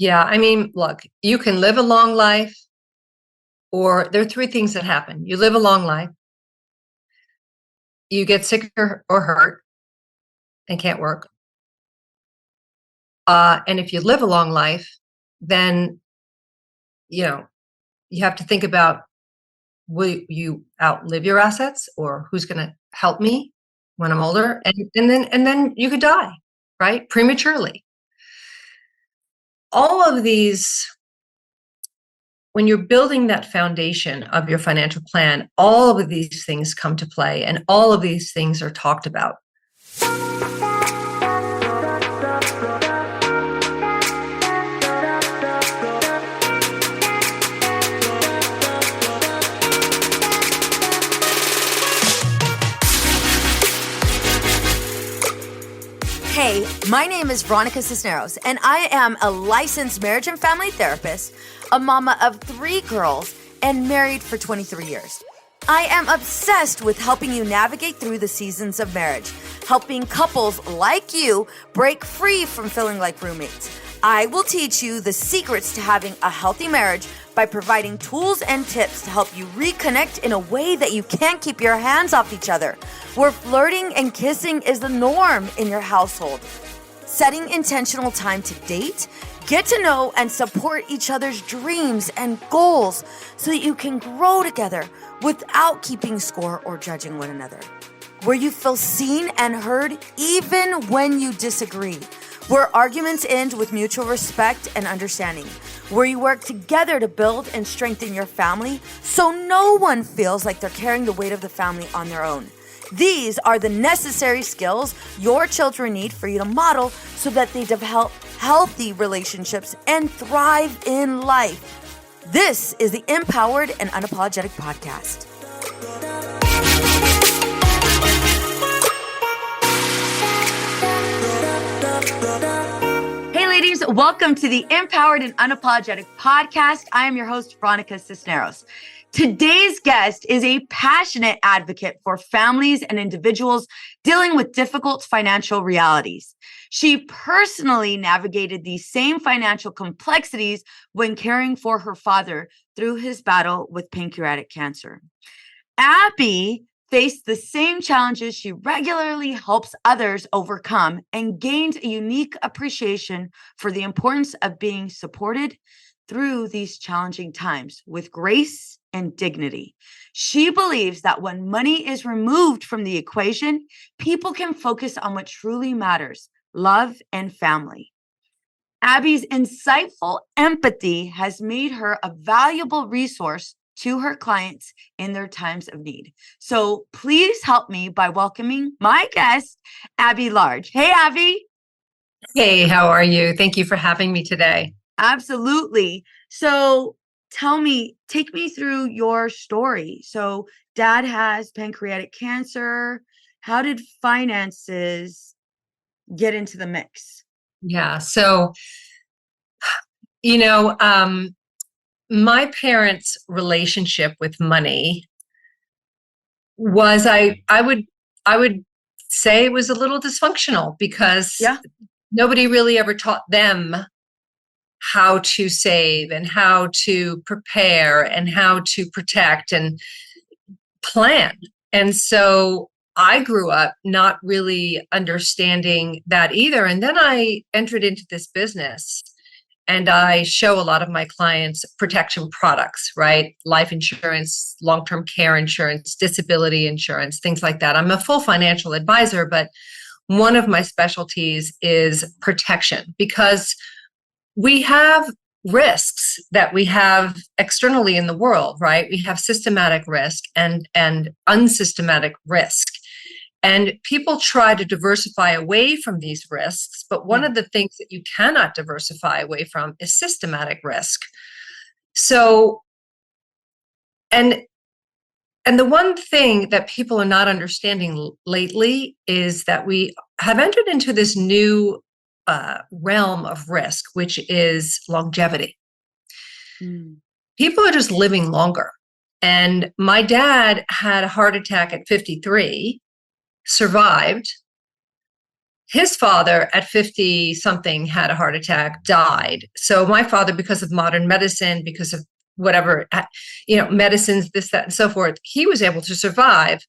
Yeah. I mean, look, you can live a long life, or there are three things that happen. You live a long life, you get sick or hurt and can't work. And if you live a long life, then, you know, you have to think about, will you outlive your assets, or who's going to help me when I'm older? And then you could die, right? Prematurely. All of these, when you're building that foundation of your financial plan, all of these things come to play, and all of these things are talked about. Hey, my name is Veronica Cisneros, and I am a licensed marriage and family therapist, a mama of 3 girls, and married for 23 years. I am obsessed with helping you navigate through the seasons of marriage, helping couples like you break free from feeling like roommates. I will teach you the secrets to having a healthy marriage by providing tools and tips to help you reconnect in a way that you can't keep your hands off each other, where flirting and kissing is the norm in your household. Setting intentional time to date, get to know and support each other's dreams and goals so that you can grow together without keeping score or judging one another. Where you feel seen and heard even when you disagree. Where arguments end with mutual respect and understanding. Where you work together to build and strengthen your family so no one feels like they're carrying the weight of the family on their own. These are the necessary skills your children need for you to model so that they develop healthy relationships and thrive in life. This is the Empowered and Unapologetic Podcast. Hey ladies, welcome to the Empowered and Unapologetic Podcast. I am your host, Veronica Cisneros. Today's guest is a passionate advocate for families and individuals dealing with difficult financial realities. She personally navigated these same financial complexities when caring for her father through his battle with pancreatic cancer. Abbe faced the same challenges she regularly helps others overcome and gained a unique appreciation for the importance of being supported through these challenging times with grace and dignity. She believes that when money is removed from the equation, people can focus on what truly matters, love and family. Abbe's insightful empathy has made her a valuable resource to her clients in their times of need. So please help me by welcoming my guest, Abbe Large. Hey, Abbe. Hey, how are you? Thank you for having me today. Absolutely. So take me through your story. So dad has pancreatic cancer. How did finances get into the mix? Yeah. So, you know, my parents' relationship with money was, I would say, it was a little dysfunctional because nobody really ever taught them how to save and how to prepare and how to protect and plan. And so I grew up not really understanding that either. And then I entered into this business, and I show a lot of my clients protection products, right? Life insurance, long-term care insurance, disability insurance, things like that. I'm a full financial advisor, but one of my specialties is protection, because we have risks that we have externally in the world, right? We have systematic risk and unsystematic risk. And people try to diversify away from these risks, but one of the things that you cannot diversify away from is systematic risk. So, and the one thing that people are not understanding lately is that we have entered into this new realm of risk, which is longevity. People are just living longer. And my dad had a heart attack at 53, survived. his father at 50 something had a heart attack, died. So my father, because of modern medicine, because of whatever, medicines, this, that, and so forth, he was able to survive.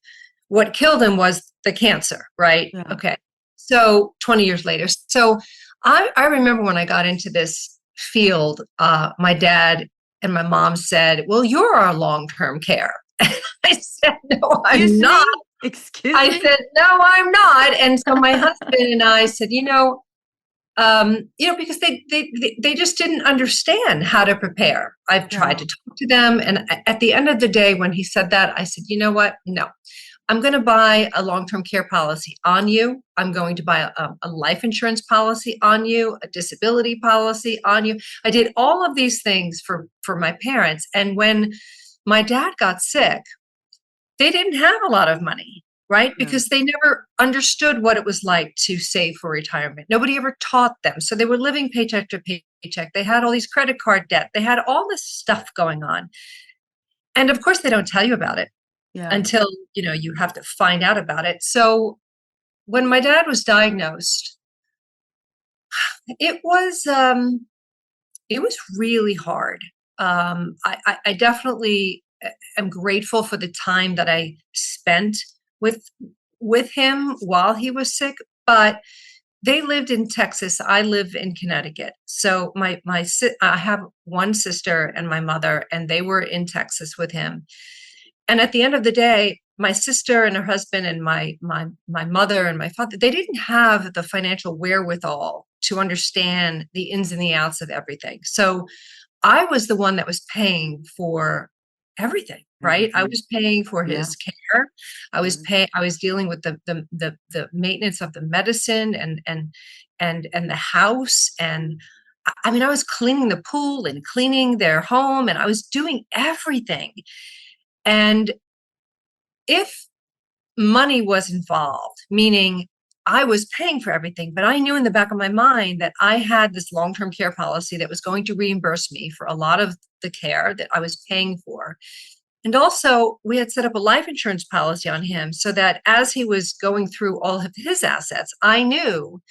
What killed him was the cancer, right? Yeah. Okay. So 20 years later. So I remember when I got into this field, my dad and my mom said, well, you're our long-term care. I said, no, I'm Excuse not. me? Excuse I me? said, no, I'm not. And so my husband and I said, because they just didn't understand how to prepare. I've tried Yeah. to talk to them. And at the end of the day, when he said that, I said, you know what? No, I'm going to buy a long-term care policy on you. I'm going to buy a life insurance policy on you, a disability policy on you. I did all of these things for my parents. And when my dad got sick, they didn't have a lot of money, right? Yeah. Because they never understood what it was like to save for retirement. Nobody ever taught them. So they were living paycheck to paycheck. They had all these credit card debt. They had all this stuff going on. And of course, they don't tell you about it Yeah. until, you have to find out about it. So when my dad was diagnosed, it was really hard. I definitely am grateful for the time that I spent with with him while he was sick, but they lived in Texas. I live in Connecticut. So I have one sister and my mother, and they were in Texas with him. And at the end of the day, my sister and her husband and my mother and my father, they didn't have the financial wherewithal to understand the ins and the outs of everything. So I was the one that was paying for everything, right? I Everything. was paying for Yeah. his care. Yeah. I was dealing with the maintenance of the medicine and the house. And I mean, I was cleaning the pool and cleaning their home, and I was doing everything. And if money was involved, meaning I was paying for everything, but I knew in the back of my mind that I had this long-term care policy that was going to reimburse me for a lot of the care that I was paying for. And also, we had set up a life insurance policy on him so that as he was going through all of his assets, I knew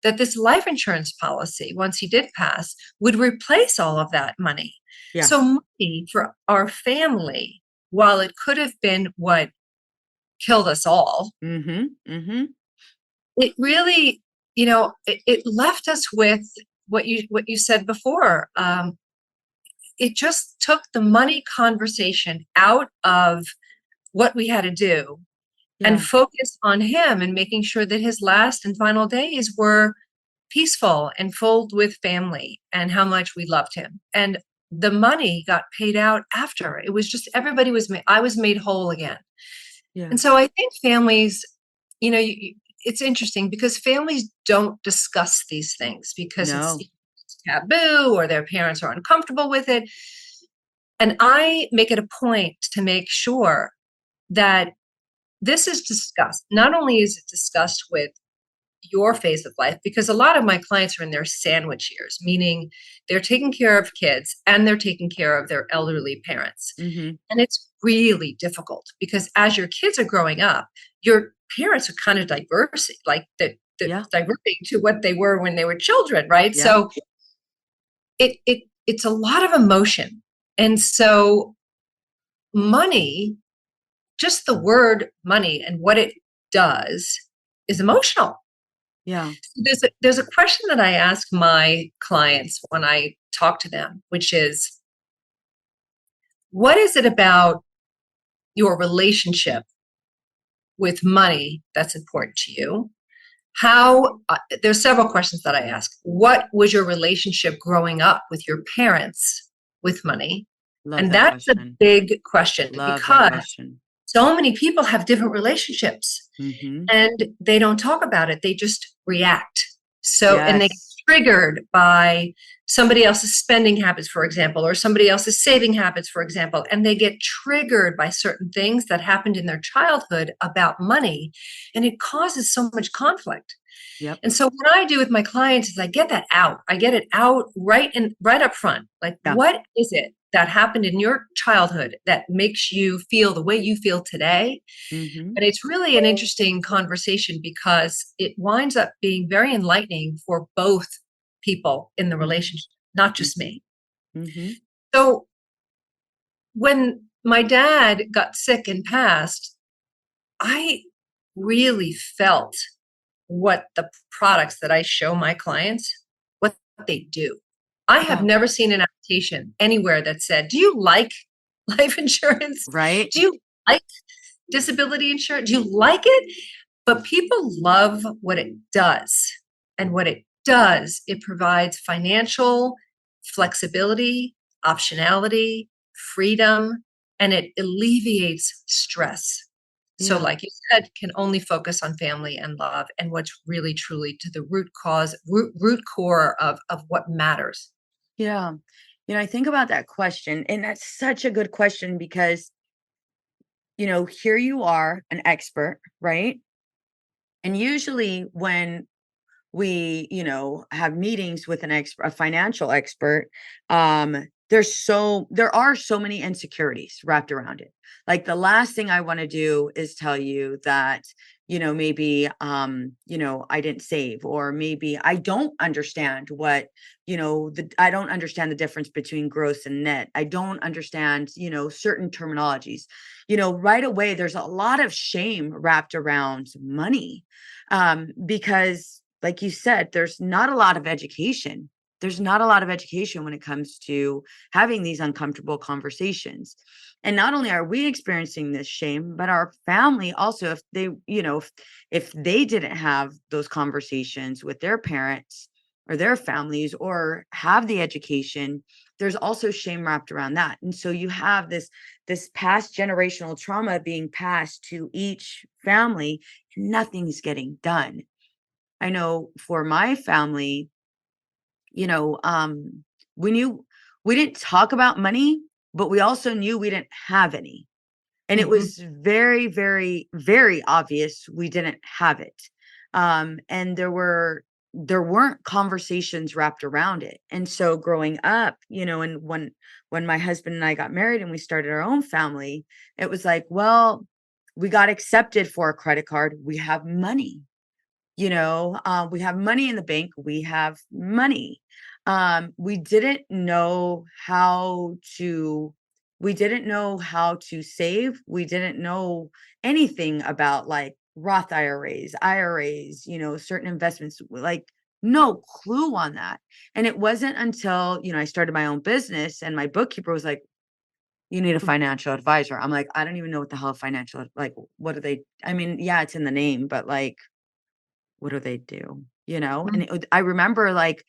that this life insurance policy, once he did pass, would replace all of that money. Yeah. So, money for our family, while it could have been what killed us all, Mm-hmm. Mm-hmm. it really, it left us with what you said before. It just took the money conversation out of what we had to do and Yeah. focus on him and making sure that his last and final days were peaceful and filled with family and how much we loved him. And the money got paid out after. It was just everybody was made, I was made whole again. Yeah. And so I think families, it's interesting because families don't discuss these things because it's No. taboo or their parents are uncomfortable with it. And I make it a point to make sure that this is discussed. Not only is it discussed with your phase of life, because a lot of my clients are in their sandwich years, meaning they're taking care of kids and they're taking care of their elderly parents. Mm-hmm. And it's really difficult because as your kids are growing up, your parents are kind of diversing, like the Yeah. diverting to what they were when they were children, right? Yeah. So it's a lot of emotion. And so money, just the word money and what it does is emotional. Yeah. There's a question that I ask my clients when I talk to them, which is, what is it about your relationship with money that's important to you? There's several questions that I ask. What was your relationship growing up with your parents with money? Love And that that's a question. big question Love that because question. so many people have different relationships Mm-hmm. and they don't talk about it. They just react. So, and they get Yes. triggered by somebody else's spending habits, for example, or somebody else's saving habits, for example, and they get triggered by certain things that happened in their childhood about money, and it causes so much conflict. Yep. And so what I do with my clients is I get that out. I get it out right up front. Like, Yeah. what is it that happened in your childhood that makes you feel the way you feel today. Mm-hmm. And it's really an interesting conversation because it winds up being very enlightening for both people in the relationship, not just Mm-hmm. me. Mm-hmm. So when my dad got sick and passed, I really felt what the products that I show my clients, what they do. I have Yeah. never seen an application anywhere that said, "Do you like life insurance? Right. Do you like disability insurance? Do you like it?" But people love what it does. And what it does, it provides financial flexibility, optionality, freedom, and it alleviates stress. So, Yeah. like you said, can only focus on family and love and what's really truly to the root cause, root core of what matters. Yeah. I think about that question, and that's such a good question because, here you are, an expert, right? And usually when we, have meetings with a financial expert, there are so many insecurities wrapped around it. Like the last thing I want to do is tell you that, maybe I didn't save, or maybe I don't understand what, I don't understand the difference between gross and net. I don't understand, certain terminologies. Right away there's a lot of shame wrapped around money, because like you said, there's not a lot of education. There's not a lot of education when it comes to having these uncomfortable conversations. And not only are we experiencing this shame, but our family also, if they, if they didn't have those conversations with their parents or their families or have the education, there's also shame wrapped around that. And so you have this past generational trauma being passed to each family, and nothing's getting done. I know for my family, you know, um, we knew we didn't talk about money, but we also knew we didn't have any. And it Mhm. was very, very, very obvious we didn't have it. And there weren't conversations wrapped around it. And so growing up, and when my husband and I got married and we started our own family, it was like, well, we got accepted for a credit card. We have money. We have money in the bank. We have money. We didn't know how to we didn't know how to save. We didn't know anything about like Roth IRAs, certain investments, like no clue on that. And it wasn't until, I started my own business and my bookkeeper was like, you need a financial advisor. I'm like, I don't even know what the hell like, what do they, I mean, yeah, it's in the name, but like, what do they do? And I remember like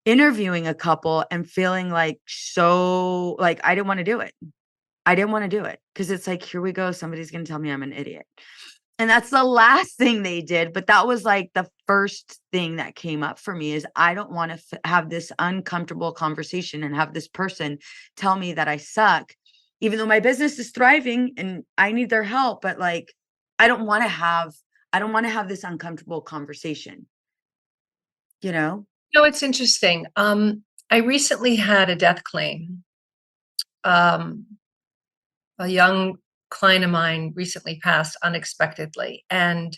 interviewing a couple and feeling like so like I didn't want to do it. I didn't want to do it because it's like, here we go. Somebody's going to tell me I'm an idiot. And that's the last thing they did. But that was like the first thing that came up for me is I don't want to have this uncomfortable conversation and have this person tell me that I suck, even though my business is thriving and I need their help. But like, I don't want to have, I don't want to have this uncomfortable conversation, you know? It's interesting. I recently had a death claim. Um, a young client of mine recently passed unexpectedly, and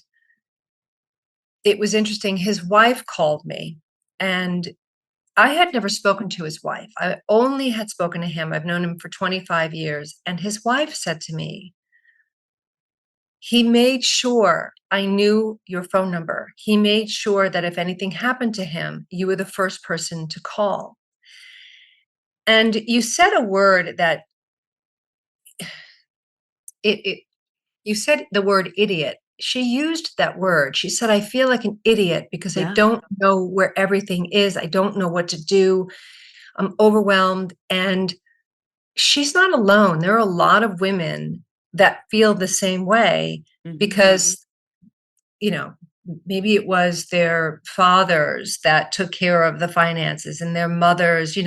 it was interesting. His wife called me, and I had never spoken to his wife. I only had spoken to him. I've known him for 25 years. And his wife said to me, he made sure I knew your phone number. He made sure that if anything happened to him, you were the first person to call. And you said a word that it you said the word idiot. She used that word. She said, I feel like an idiot because I Yeah. don't know where everything is. I don't know what to do. I'm overwhelmed. And she's not alone. There are a lot of women that feel the same way Hmm. because, you know, maybe it was their fathers that took care of the finances and their mothers,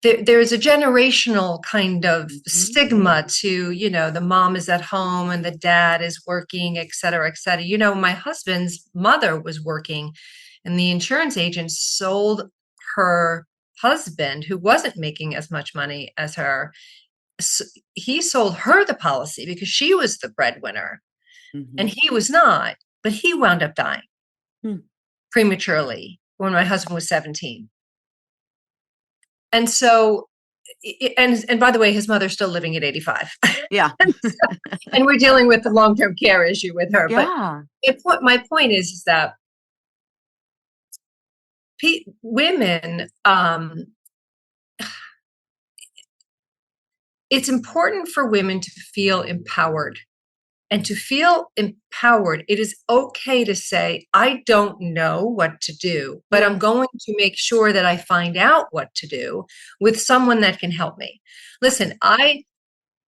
there's a generational kind of Hmm. stigma to, the mom is at home and the dad is working, et cetera, et cetera. My husband's mother was working and the insurance agent sold her husband, who wasn't making as much money as her, he sold her the policy because she was the breadwinner and Mhm. he was not, but he wound up dying Hmm. prematurely when my husband was 17. And so, and by the way, his mother's still living at 85. Yeah. And we're dealing with the long-term care issue with her. But Yeah. my point is that women, it's important for women to feel empowered. And to feel empowered, it is okay to say, I don't know what to do, but I'm Yes. going to make sure that I find out what to do with someone that can help me. Listen,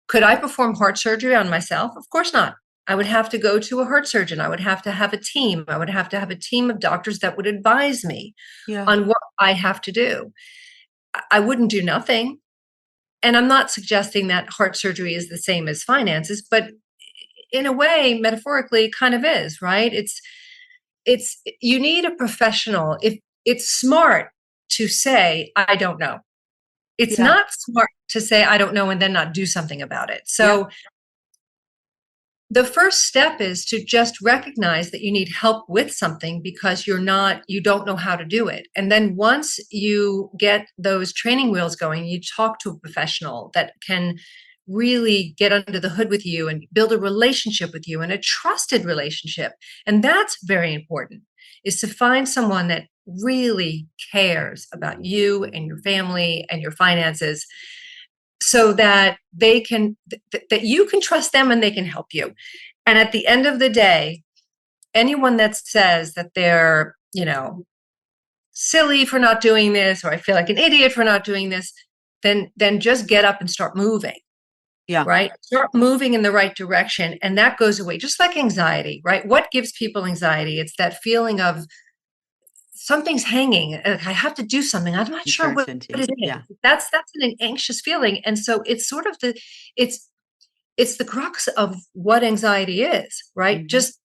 could I perform heart surgery on myself? Of course not. I would have to go to a heart surgeon. I would have to have a team. I would have to have a team of doctors that would advise me Yeah. on what I have to do. I wouldn't do nothing. And I'm not suggesting that heart surgery is the same as finances, but in a way, metaphorically, it kind of is, right? It's you need a professional. If it's smart to say, I don't know. It's Yeah. not smart to say, I don't know, and then not do something about it. Yeah. So the first step is to just recognize that you need help with something because you don't know how to do it. And then once you get those training wheels going, you talk to a professional that can really get under the hood with you and build a relationship with you and a trusted relationship. And that's very important, is to find someone that really cares about you and your family and your finances so that that you can trust them and they can help you. And at the end of the day, anyone that says that they're, silly for not doing this, or I feel like an idiot for not doing this, then just get up and start moving, Yeah. right? Start moving in the right direction. And that goes away, just like anxiety, right? What gives people anxiety? It's that feeling of something's hanging. I have to do something. I'm not sure what Uncertainty. it is. Yeah. That's an anxious feeling. And so it's sort of it's it's the crux of what anxiety is, right? Hmm. Just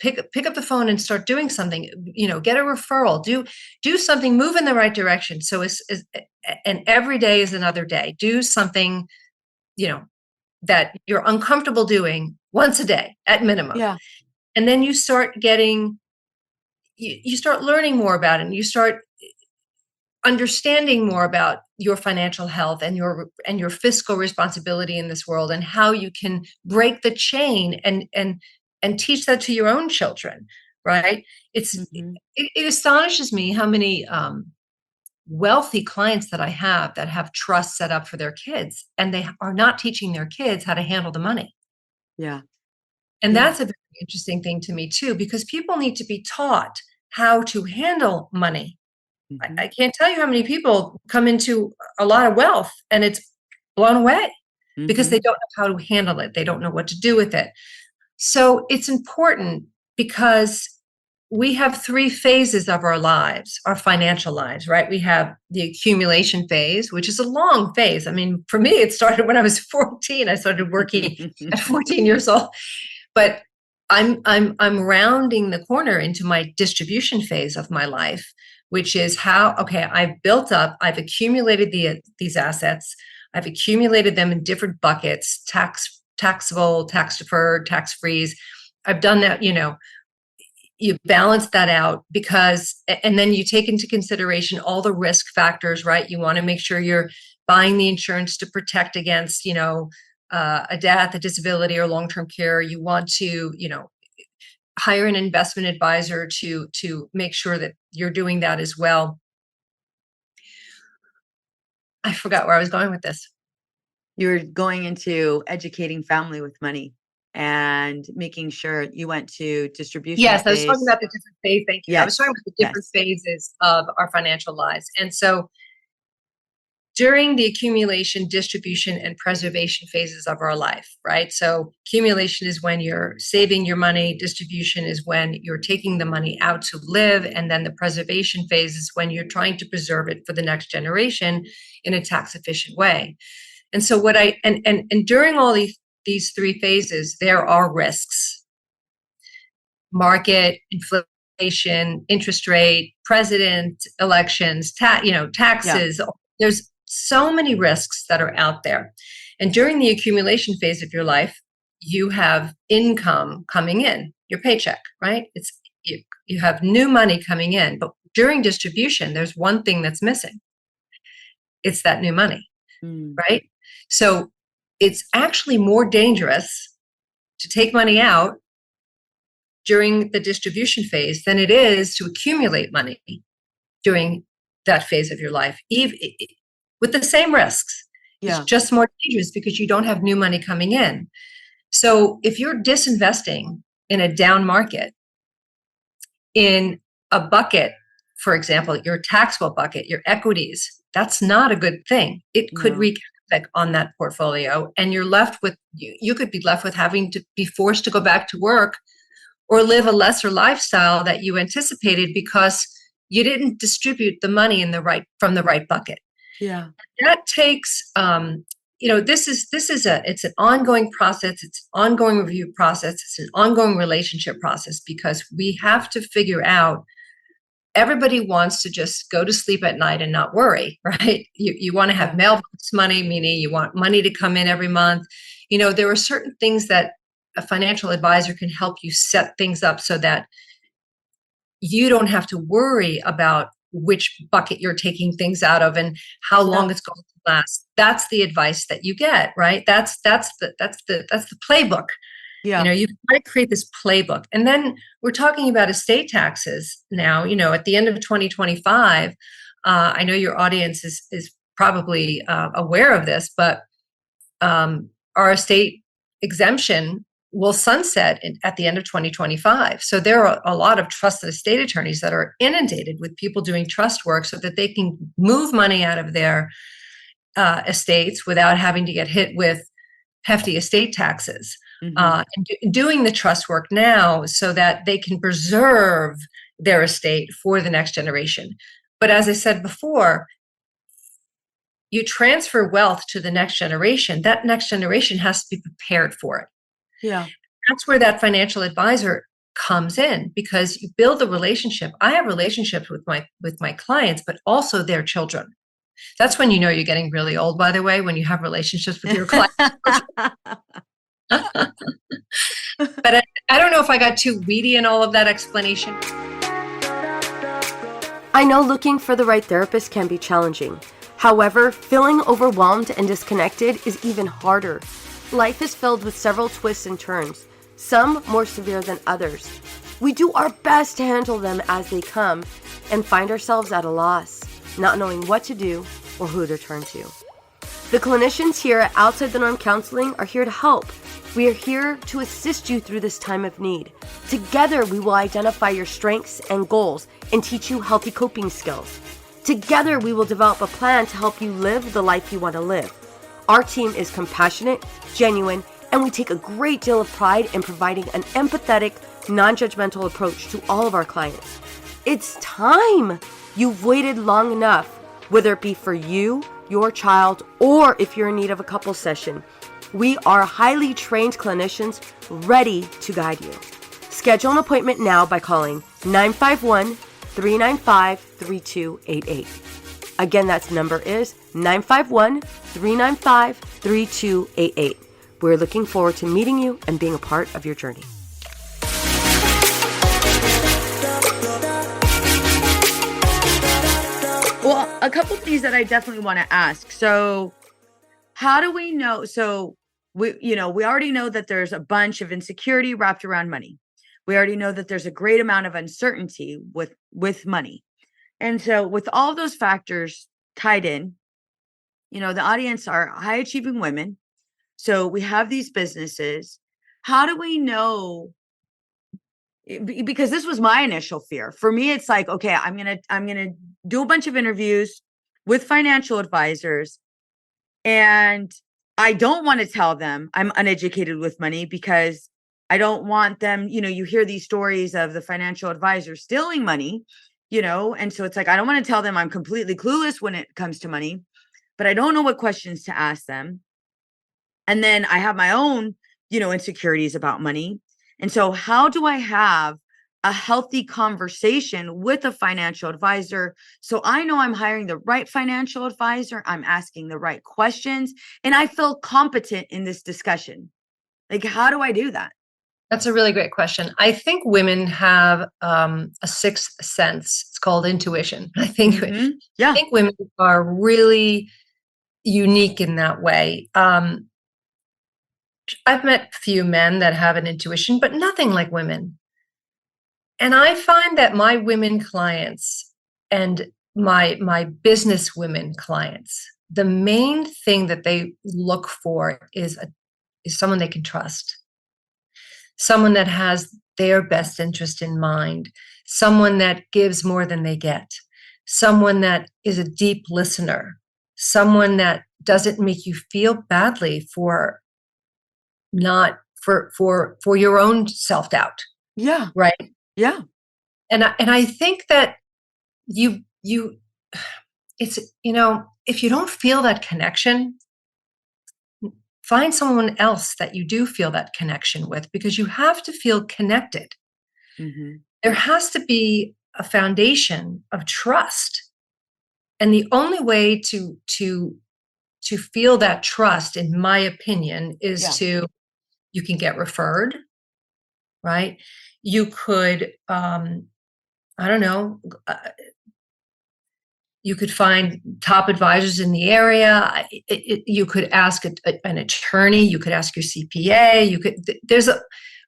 pick up the phone and start doing something. Get a referral. Do something. Move in the right direction. So and every day is another day. Do something you know that you're uncomfortable doing once a day at minimum, Yeah. and then you start learning more about it, and you start understanding more about your financial health and your fiscal responsibility in this world, and how you can break the chain and teach that to your own children, right? Hmm. It astonishes me how many wealthy clients that I have that have trusts set up for their kids, and they are not teaching their kids how to handle the money. Yeah. And Yeah. that's a very interesting thing to me too, because people need to be taught how to handle money. Hmm. I can't tell you how many people come into a lot of wealth and it's blown away because they Hmm. don't know how to handle it. They don't know what to do with it. So it's important because we have three phases of our lives, our financial lives, right? We have the accumulation phase, which is a long phase. I mean, for me, it started when I was 14. I started working at 14 years old. But I'm rounding the corner into my distribution phase of my life, which is okay, I've accumulated these assets. I've accumulated them in different buckets, taxable, tax deferred, tax freeze. I've done that, you balance that out and then you take into consideration all the risk factors, right? You want to make sure you're buying the insurance to protect against, a death, a disability, or long-term care. You want to, hire an investment advisor to make sure that you're doing that as well. I forgot where I was going with this. You're going into educating family with money and making sure you went to distribution Yes, I was talking phase. about the different phase. Thank you. I was Yes. talking about the different Yes. phases of our financial lives. And so during the accumulation, distribution, and preservation phases of our life, right? So accumulation is when you're saving your money, distribution is when you're taking the money out to live, and then the preservation phase is when you're trying to preserve it for the next generation in a tax efficient way. And so and during all these three phases, there are risks. Market, inflation, inflation, interest rate, president, elections, Yeah. taxes. There's so many risks that are out there. And during the accumulation phase of your life, you have income coming in, your paycheck, right? You have new money coming in, but during distribution, there's one thing that's missing. It's that new money, Mm. right? So it's actually more dangerous to take money out during the distribution phase than it is to accumulate money during that phase of your life, even with the same risks. It's Yeah. just more dangerous because you don't have new money coming in. So if you're disinvesting in a down market in a bucket, for example, your taxable bucket, your equities, that's not a good thing. It could No. wreak havoc on that portfolio, and you're left with, you could be left with having to be forced to go back to work or live a lesser lifestyle that you anticipated because you didn't distribute the money from the right bucket. Yeah. That takes, it's an ongoing process. It's an ongoing review process. It's an ongoing relationship process because we have to figure out. Everybody wants to just go to sleep at night and not worry, right? You want to have mailbox money, meaning you want money to come in every month. There are certain things that a financial advisor can help you set things up so that you don't have to worry about which bucket you're taking things out of and how long it's going to last. That's the advice that you get, right? That's the playbook. Yeah. You've got to create this playbook. And then we're talking about estate taxes now, at the end of 2025. I know your audience is probably aware of this, but our estate exemption will sunset at the end of 2025. So there are a lot of trusted estate attorneys that are inundated with people doing trust work so that they can move money out of their estates without having to get hit with hefty estate taxes. Mm-hmm. And doing the trust work now so that they can preserve their estate for the next generation. But as I said before, you transfer wealth to the next generation. That next generation has to be prepared for it. Yeah. That's where that financial advisor comes in because you build a relationship. I have relationships with my clients, but also their children. That's when you're getting really old, by the way, when you have relationships with your clients. But I don't know if I got too weedy in all of that explanation. I know looking for the right therapist can be challenging. However, feeling overwhelmed and disconnected is even harder. Life is filled with several twists and turns, some more severe than others. We do our best to handle them as they come and find ourselves at a loss, not knowing what to do or who to turn to. The clinicians here at Outside the Norm Counseling are here to help. We are here to assist you through this time of need. Together, we will identify your strengths and goals and teach you healthy coping skills. Together, we will develop a plan to help you live the life you want to live. Our team is compassionate, genuine, and we take a great deal of pride in providing an empathetic, non-judgmental approach to all of our clients. It's time! You've waited long enough, whether it be for you, your child, or if you're in need of a couple session. We are highly trained clinicians ready to guide you. Schedule an appointment now by calling 951-395-3288. Again, that number is 951-395-3288. We're looking forward to meeting you and being a part of your journey. Well, a couple things that I definitely want to ask. So, how do we know? So, we already know that there's a bunch of insecurity wrapped around money. We already know that there's a great amount of uncertainty with money. And so with all those factors tied in, the audience are high achieving women. So we have these businesses. How do we know? Because this was my initial fear. For me, it's like, okay, I'm going to do a bunch of interviews with financial advisors, and I don't want to tell them I'm uneducated with money because I don't want them, you hear these stories of the financial advisor stealing money, and so it's like, I don't want to tell them I'm completely clueless when it comes to money, but I don't know what questions to ask them. And then I have my own, insecurities about money. And so how do I have a healthy conversation with a financial advisor. So I know I'm hiring the right financial advisor. I'm asking the right questions and I feel competent in this discussion. Like, how do I do that? That's a really great question. I think women have a sixth sense. It's called intuition. I Yeah. think women are really unique in that way. I've met few men that have an intuition, but nothing like women. And I find that my women clients and my business women clients, the main thing that they look for is someone they can trust, someone that has their best interest in mind, someone that gives more than they get, someone that is a deep listener, someone that doesn't make you feel badly for not for your own self-doubt, Yeah. right? Yeah. And I think that you it's if you don't feel that connection, find someone else that you do feel that connection with, because you have to feel connected. Mm-hmm. There has to be a foundation of trust, and the only way to feel that trust, in my opinion, is Yeah. to you can get referred, right? You could I don't know, you could find top advisors in the area. You could ask an attorney. You could ask your CPA.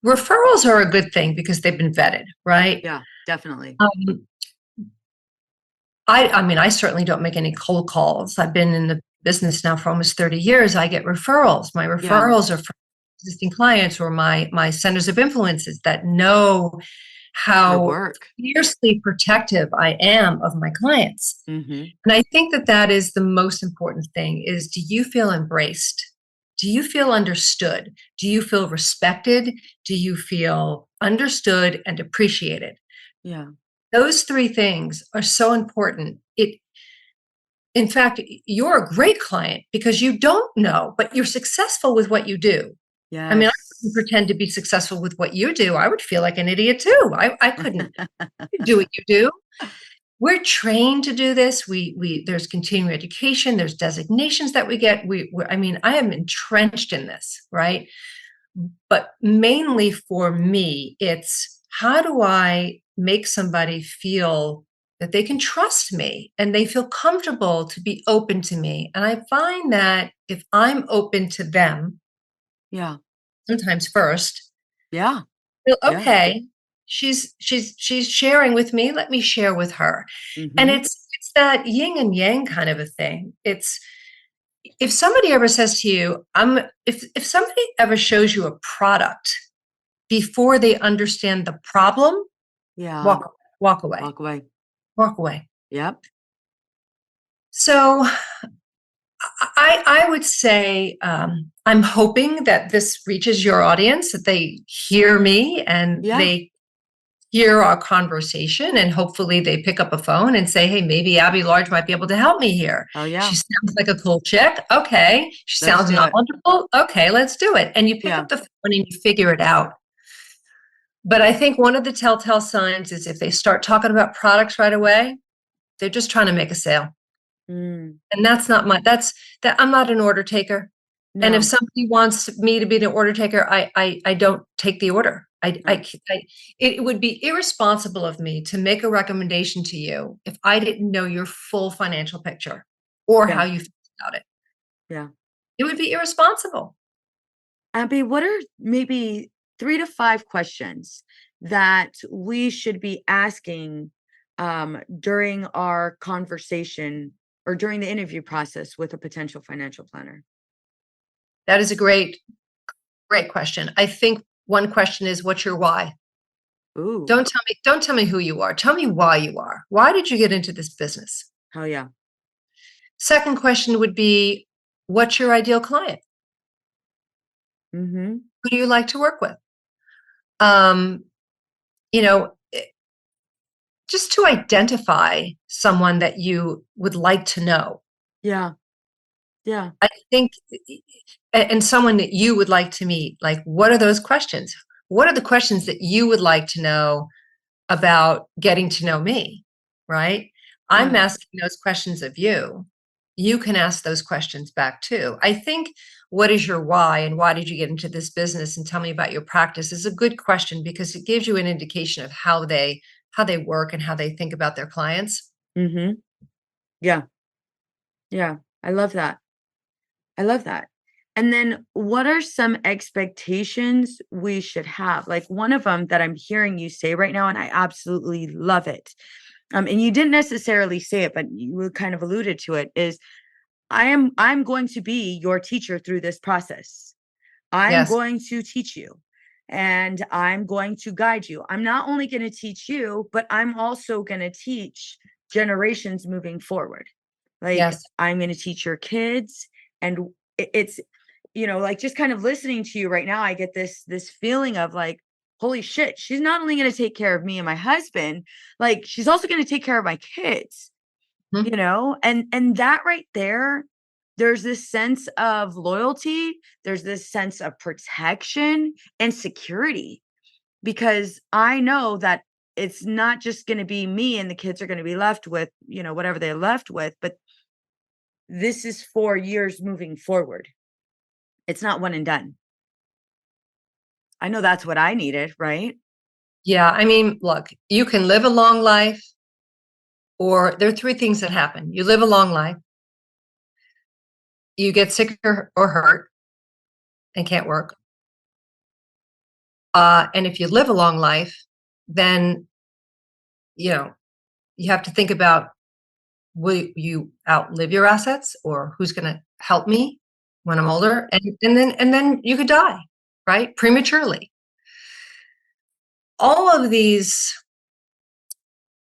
Referrals are a good thing because they've been vetted, right? Yeah, definitely. I mean, I certainly don't make any cold calls. I've been in the business now for almost 30 years. I get referrals. My Yeah. referrals are from existing clients or my centers of influences that know Your how work. fiercely protective I am of my clients. Mm-hmm. And I think that that is the most important thing is, do you feel embraced? Do you feel understood? Do you feel respected? Do you feel understood and appreciated? Yeah. Those three things are so important. In fact, you're a great client because you don't know, but you're successful with what you do. I mean, I couldn't Yes. pretend to be successful with what you do. I would feel like an idiot too. I couldn't do what you do. We're trained to do this. We there's continuing education, there's designations that we get. I mean, I am entrenched in this, right? But mainly for me, it's how do I make somebody feel that they can trust me and they feel comfortable to be open to me. And I find that if I'm open to them, Yeah. sometimes first, Yeah. feel Yeah. okay, she's sharing with me, let me share with her. And Mm-hmm. it's that yin and yang kind of a thing. It's if somebody ever says to you, if somebody ever shows you a product before they understand the problem, Yeah. walk away. Walk away. Walk away. Yep. So I would say I'm hoping that this reaches your audience, that they hear me and Yeah. they hear our conversation, and hopefully they pick up a phone and say, hey, maybe Abbe Large might be able to help me here. Oh, She yeah. sounds like a cool chick. Okay. She Let's sounds do it. knowledgeable. Okay, let's do it. And you pick Yeah. up the phone and you figure it out. But I think one of the telltale signs is if they start talking about products right away, they're just trying to make a sale. Mm. And that's not that I'm not an order taker. And if No. somebody wants me to be the order taker, I don't take the order. No. It would be irresponsible of me to make a recommendation to you if I didn't know your full financial picture or Yeah. how you feel about it. Yeah. It would be irresponsible. Abby, what are maybe 3 to 5 questions that we should be asking during our conversation or during the interview process with a potential financial planner? That is a great question. I think one question is, what's your why? Ooh. Don't tell me who you are. Tell me why you are. Why did you get into this business? Hell yeah. Second question would be, what's your ideal client? Mm-hmm. Who do you like to work with? Um, you know, just to identify someone that you would like to know. Yeah. Yeah. I think, and someone that you would like to meet, like, what are those questions? What are the questions that you would like to know? about getting to know me, right? I'm Yeah. asking those questions of you. You can ask those questions back too. I think what is your why and why did you get into this business and tell me about your practice is a good question because it gives you an indication of how they work and how they think about their clients. Mm-hmm. Yeah. Yeah. I love that. I love that. And then what are some expectations we should have? Like one of them that I'm hearing you say right now, and I absolutely love it. And you didn't necessarily say it, but you kind of alluded to it, is I'm going to be your teacher through this process. I'm Yes. going to teach you and I'm going to guide you. I'm not only going to teach you, but I'm also going to teach generations moving forward. Like Yes. I'm going to teach your kids and it's like just kind of listening to you right now, I get this feeling of like, holy shit, she's not only going to take care of me and my husband, like she's also going to take care of my kids, Mhm. and that right there, there's this sense of loyalty, there's this sense of protection and security, because I know that it's not just going to be me and the kids are going to be left with, whatever they're left with, but this is for years moving forward. It's not one and done. I know that's what I needed, right? Yeah. I mean, look, you can live a long life, or there are three things that happen. You live a long life, you get sick or hurt and can't work. And if you live a long life, then, you know, you have to think about, will you outlive your assets or who's going to help me when I'm older? And then you could die, right? Prematurely. All of these,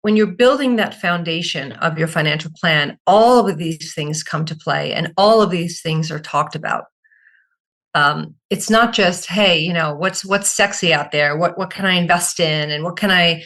when you're building that foundation of your financial plan, all of these things come to play and all of these things are talked about. It's not just, hey, what's sexy out there? What can I invest in? And what can I,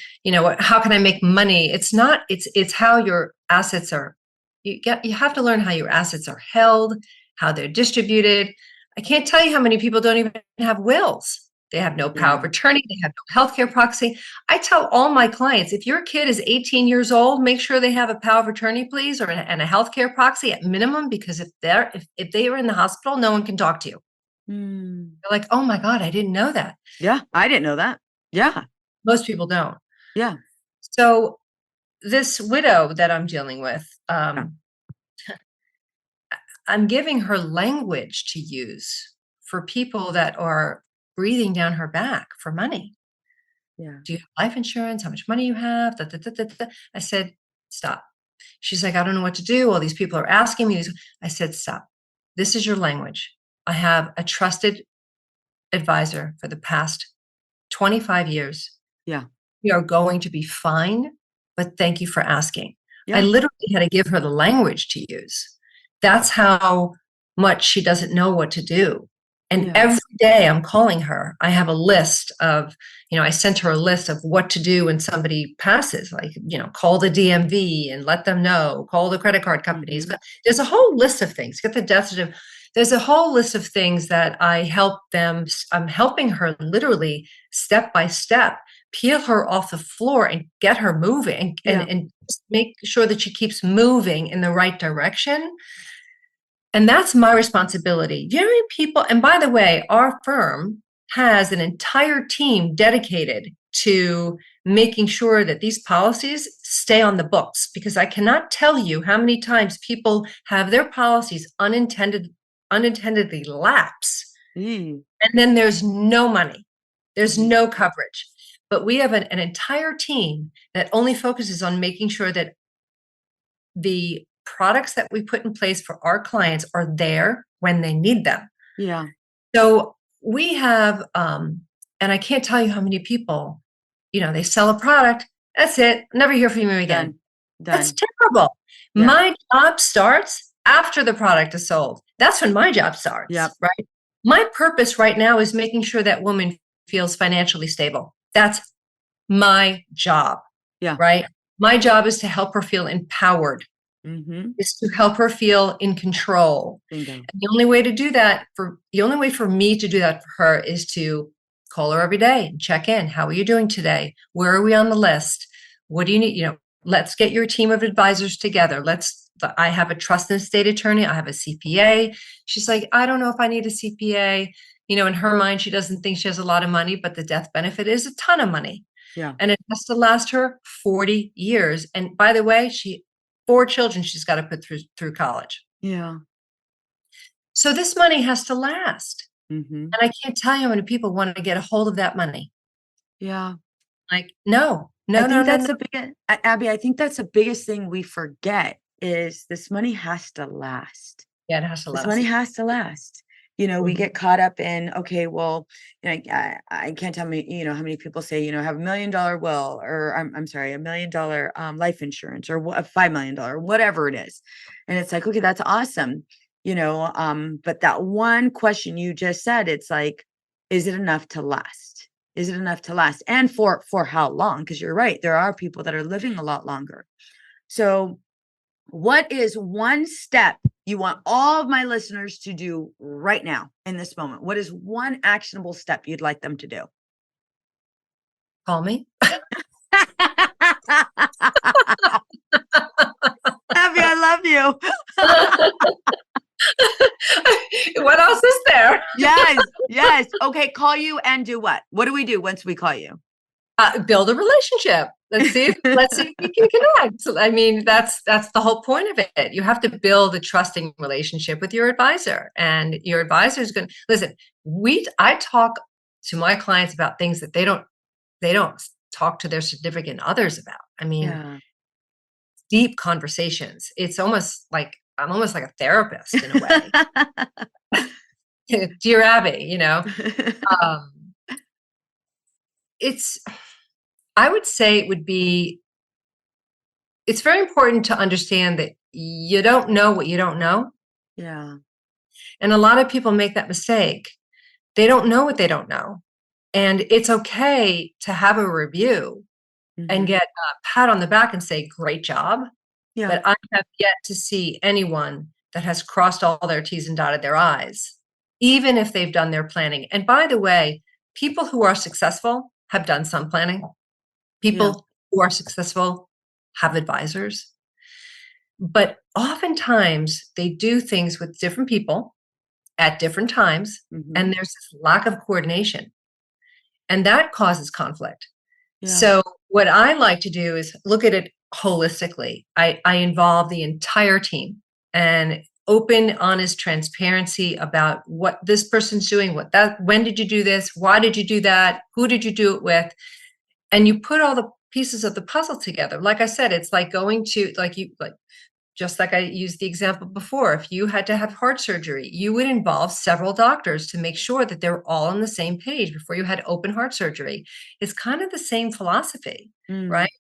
how can I make money? It's not, it's how your assets are. You have to learn how your assets are held, how they're distributed. I can't tell you how many people don't even have wills. They have no power of Yeah. attorney. They have no healthcare proxy. I tell all my clients, if your kid is 18 years old, make sure they have a power of attorney, please, and a healthcare proxy at minimum, because if they are in the hospital, no one can talk to you. Mm. They're like, "Oh my God, I didn't know that." Yeah. I didn't know that. Yeah. Most people don't. Yeah. So this widow that I'm dealing with, Yeah. I'm giving her language to use for people that are breathing down her back for money. Yeah. Do you have life insurance? How much money you have? Da, da, da, da, da. I said, stop. She's like, I don't know what to do. All these people are asking me. I said, stop. This is your language. I have a trusted advisor for the past 25 years. Yeah. We are going to be fine, but thank you for asking. I Yeah. literally had to give her the language to use. That's how much she doesn't know what to do. And Yeah. every day I'm calling her. I have a list of, I sent her a list of what to do when somebody passes, like, call the DMV and let them know, call the credit card companies. Mhm. But there's a whole list of things. Get the death certificate. There's a whole list of things that I help them. I'm helping her literally step by step peel her off the floor and get her moving and, Yeah. and just make sure that she keeps moving in the right direction. And that's my responsibility. Do you know how many people? And by the way, our firm has an entire team dedicated to making sure that these policies stay on the books, because I cannot tell you how many times people have their policies unintendedly lapse, Mm. and then there's no money, there's Mhm. no coverage. But we have an entire team that only focuses on making sure that the products that we put in place for our clients are there when they need them. Yeah. So we have, and I can't tell you how many people, they sell a product, that's it, never hear from you again. Done. That's Done. terrible. Yeah. My job starts after the product is sold. That's when my job starts, Yep. right? My purpose right now is making sure that woman feels financially stable. That's my job, Yeah. right? My job is to help her feel empowered, Mm-hmm. is to help her feel in control. Bingo. And the only way for me to do that for her is to call her every day and check in. How are you doing today? Where are we on the list? What do you need? Let's get your team of advisors together. I have a trust and estate attorney. I have a CPA. She's like, I don't know if I need a CPA. In her mind, she doesn't think she has a lot of money, but the death benefit is a ton of money. Yeah. And it has to last her 40 years. And by the way, 4 children she's got to put through college. Yeah. So this money has to last. Mm-hmm. And I can't tell you how many people want to get a hold of that money. Yeah. Like, no. Abby, I think that's the biggest thing we forget is this money has to last. Yeah, it has to last. This money has to last. We get caught up in, okay, well, I can't tell me, how many people say, have $1 million will, or I'm sorry, $1 million life insurance, or a $5 million, whatever it is. And it's like, okay, that's awesome. But that one question you just said, it's like, is it enough to last? Is it enough to last? And for how long? Because you're right. There are people that are living a lot longer. So what is one step you want all of my listeners to do right now in this moment? What is one actionable step you'd like them to do? Call me. Abby, I love you. What else is there? Yes. Okay, call you and do what? What do we do once we call you? Build a relationship. Let's see if we can connect. I mean, that's the whole point of it. You have to build a trusting relationship with your advisor, and your advisor is going to listen. I talk to my clients about things that they don't talk to their significant others about. I mean, deep conversations. It's almost like I'm almost like a therapist in a way. Dear Abby, I would say it's very important to understand that you don't know what you don't know. Yeah. And a lot of people make that mistake. They don't know what they don't know. And it's okay to have a review and get a pat on the back and say, great job. Yeah. But I have yet to see anyone that has crossed all their T's and dotted their I's, even if they've done their planning. And by the way, people who are successful have done some planning. People who are successful have advisors. But oftentimes they do things with different people at different times, and there's this lack of coordination. And that causes conflict. Yeah. So what I like to do is look at it holistically. I involve the entire team and open, honest transparency about what this person's doing, when did you do this? Why did you do that? Who did you do it with? And you put all the pieces of the puzzle together. Like I said, it's like going to, just like I used the example before, if you had to have heart surgery, you would involve several doctors to make sure that they're all on the same page before you had open heart surgery. It's kind of the same philosophy, right?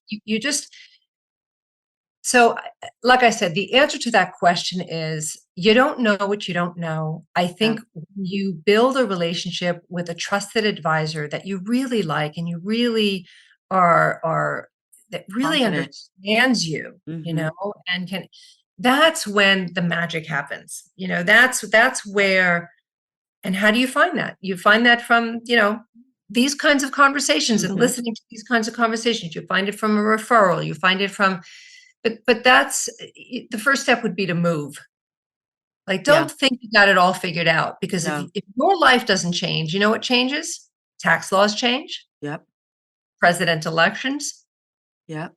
So like I said, the answer to that question is you don't know what you don't know. I think you build a relationship with a trusted advisor that you really like and you really are that really confident. Understands you, and that's when the magic happens. That's where, and how do you find that? You find that from, these kinds of conversations and listening to these kinds of conversations. You find it from a referral. You find it from, but that's the first step would be to move. Like, don't think you got it all figured out, because if your life doesn't change, you know what changes? Tax laws change. Yep. President elections. Yep.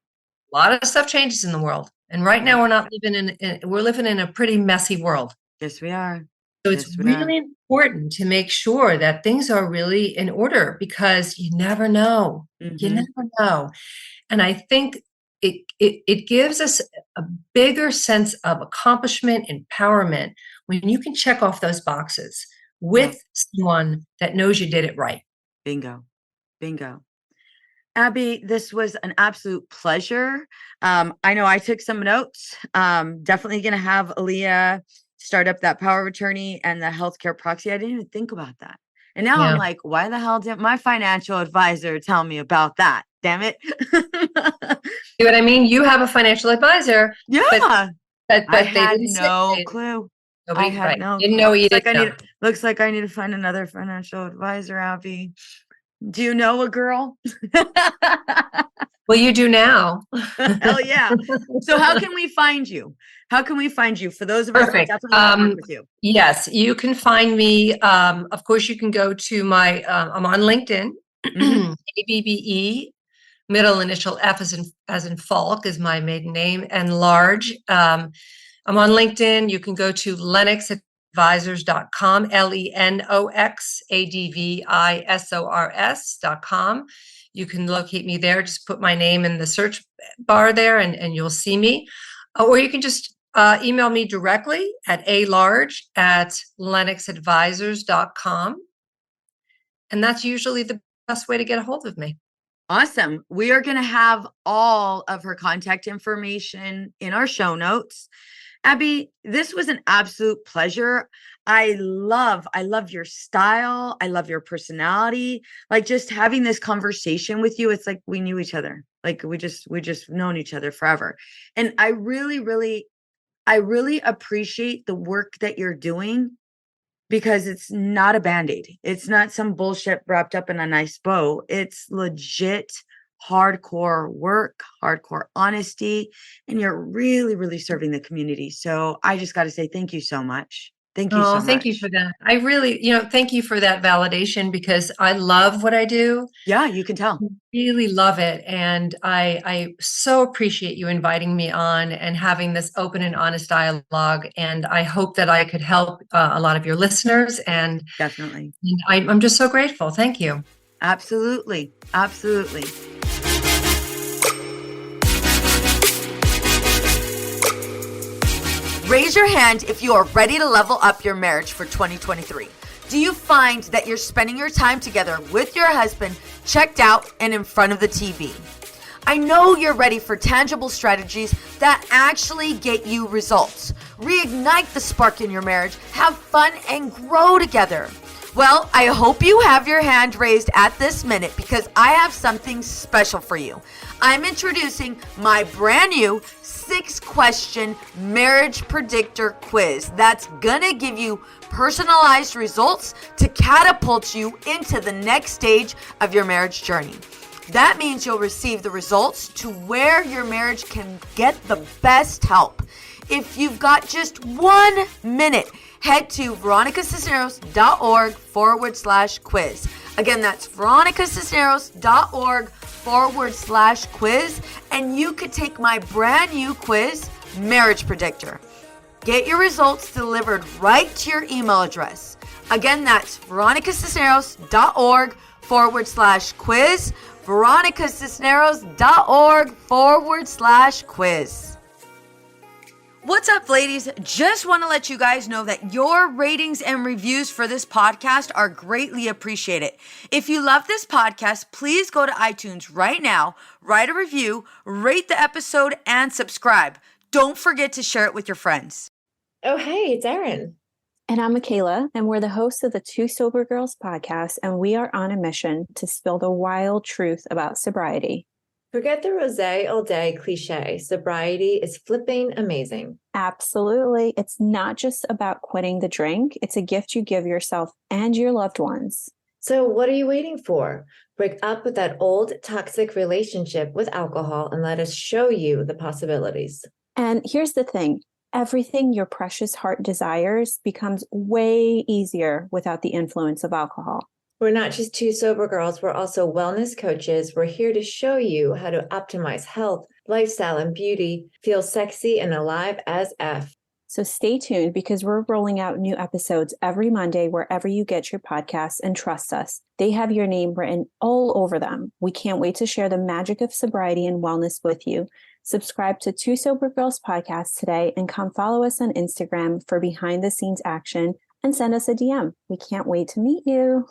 A lot of stuff changes in the world. And right now we're living in a pretty messy world. Yes, we are. So it's really important to make sure that things are really in order, because you never know. You never know. And I think it gives us a bigger sense of accomplishment, empowerment, when you can check off those boxes with someone that knows you did it right. Bingo. Abbe, this was an absolute pleasure. I know I took some notes. Definitely going to have Aaliyah start up that power of attorney and the healthcare proxy. I didn't even think about that. And now I'm like, why the hell didn't my financial advisor tell me about that? Damn it. See what I mean? You have a financial advisor. Yeah. But I they had didn't no say, clue. nobody, I had no didn't know you didn't know. Looks like I need to find another financial advisor, Abby. Do you know a girl? Well, you do now. Hell yeah. So how can we find you? How can we find you for those of us that Perfect. definitely want to work with you? Yes, you can find me. Of course, you can go to my, I'm on LinkedIn. Mhm. ABBE, middle initial F as in Falk is my maiden name, and Large. I'm on LinkedIn. You can go to lenoxadvisors.com, LENOXADVISORS.com. You can locate me there. Just put my name in the search bar there and you'll see me. Or you can just email me directly at alarge@lenoxadvisors.com. And that's usually the best way to get a hold of me. Awesome. We are going to have all of her contact information in our show notes. Abbe, this was an absolute pleasure. I love your style. I love your personality. Like just having this conversation with you, it's like we knew each other. Like we just known each other forever. And I really appreciate the work that you're doing because it's not a band-aid. It's not some bullshit wrapped up in a nice bow. It's legit hardcore work, hardcore honesty, and you're really serving the community. So I just got to say thank you so much. Thank you Oh, so thank you for much. that. I really, thank you for that validation because I love what I do. Yeah, you can tell. Really love it. And I so appreciate you inviting me on and having this open and honest dialogue. And I hope that I could help a lot of your listeners. And Definitely. I'm just so grateful. Thank you. Absolutely. Absolutely. Raise your hand if you are ready to level up your marriage for 2023. Do you find that you're spending your time together with your husband checked out and in front of the TV? I know you're ready for tangible strategies that actually get you results. Reignite the spark in your marriage, have fun, and grow together. Well, I hope you have your hand raised at this minute because I have something special for you. I'm introducing my brand new 6-question marriage predictor quiz that's gonna give you personalized results to catapult you into the next stage of your marriage journey. That means you'll receive the results to where your marriage can get the best help. If you've got just 1 minute, head to veronicacisneros.org/quiz. Again, that's veronicacisneros.org/quiz, and you could take my brand new quiz, Marriage Predictor. Get your results delivered right to your email address. Again, that's veronicacisneros.org/quiz, veronicacisneros.org/quiz. What's up, ladies? Just want to let you guys know that your ratings and reviews for this podcast are greatly appreciated. If you love this podcast, please go to iTunes right now, write a review, rate the episode, and subscribe. Don't forget to share it with your friends. Oh, hey, it's Erin. And I'm Michaela, and we're the hosts of the Two Sober Girls podcast, and we are on a mission to spill the wild truth about sobriety. Forget the rosé all day cliche. Sobriety is flipping amazing. Absolutely. It's not just about quitting the drink. It's a gift you give yourself and your loved ones. So what are you waiting for? Break up with that old toxic relationship with alcohol and let us show you the possibilities. And here's the thing. Everything your precious heart desires becomes way easier without the influence of alcohol. We're not just two sober girls. We're also wellness coaches. We're here to show you how to optimize health, lifestyle, and beauty, feel sexy and alive as F. So stay tuned because we're rolling out new episodes every Monday wherever you get your podcasts, and trust us, they have your name written all over them. We can't wait to share the magic of sobriety and wellness with you. Subscribe to Two Sober Girls podcast today and come follow us on Instagram for behind the scenes action and send us a DM. We can't wait to meet you.